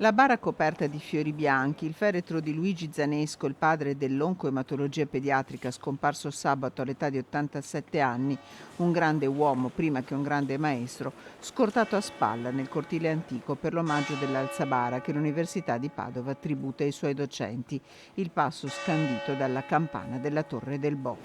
La bara coperta di fiori bianchi, il feretro di Luigi Zanesco, il padre dell'oncoematologia pediatrica scomparso sabato all'età di 87 anni, un grande uomo prima che un grande maestro, scortato a spalla nel cortile antico per l'omaggio dell'Alzabara che l'Università di Padova tributa ai suoi docenti, il passo scandito dalla campana della Torre del Bo.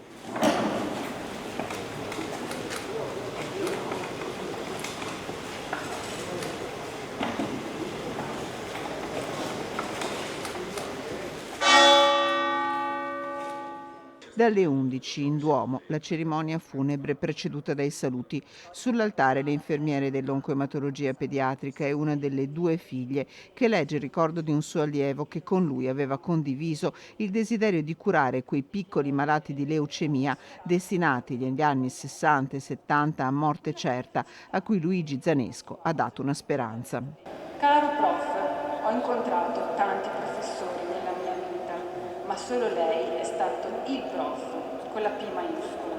Dalle 11 in Duomo la cerimonia funebre preceduta dai saluti. Sull'altare le infermiere dell'oncoematologia pediatrica e una delle due figlie che legge il ricordo di un suo allievo che con lui aveva condiviso il desiderio di curare quei piccoli malati di leucemia destinati negli anni 60 e 70 a morte certa, a cui Luigi Zanesco ha dato una speranza. Caro prof, ho incontrato tanti professori nella mia vita, ma solo lei è stato il prof, con la P maiuscola,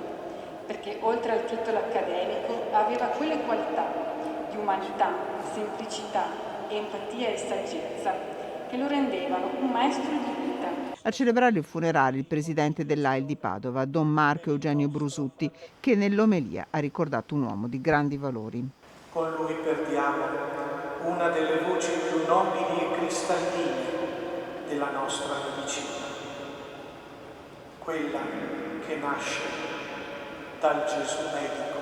perché oltre al titolo accademico aveva quelle qualità di umanità, semplicità, empatia e saggezza che lo rendevano un maestro di vita. A celebrare il funerale il presidente dell'AIL di Padova, Don Marco Eugenio Brusutti, che nell'omelia ha ricordato un uomo di grandi valori. Con lui perdiamo una delle voci più nobili e cristalline della nostra medicina, quella che nasce dal Gesù medico.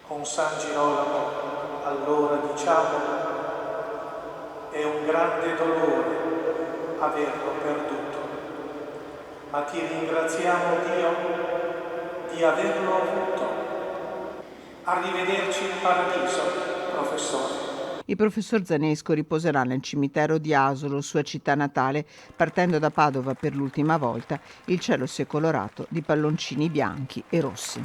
Con San Girolamo allora diciamo: è un grande dolore averlo perduto, ma ti ringraziamo Dio di averlo avuto. Arrivederci in paradiso, professore. Il professor Zanesco riposerà nel cimitero di Asolo, sua città natale, partendo da Padova per l'ultima volta. Il cielo si è colorato di palloncini bianchi e rossi.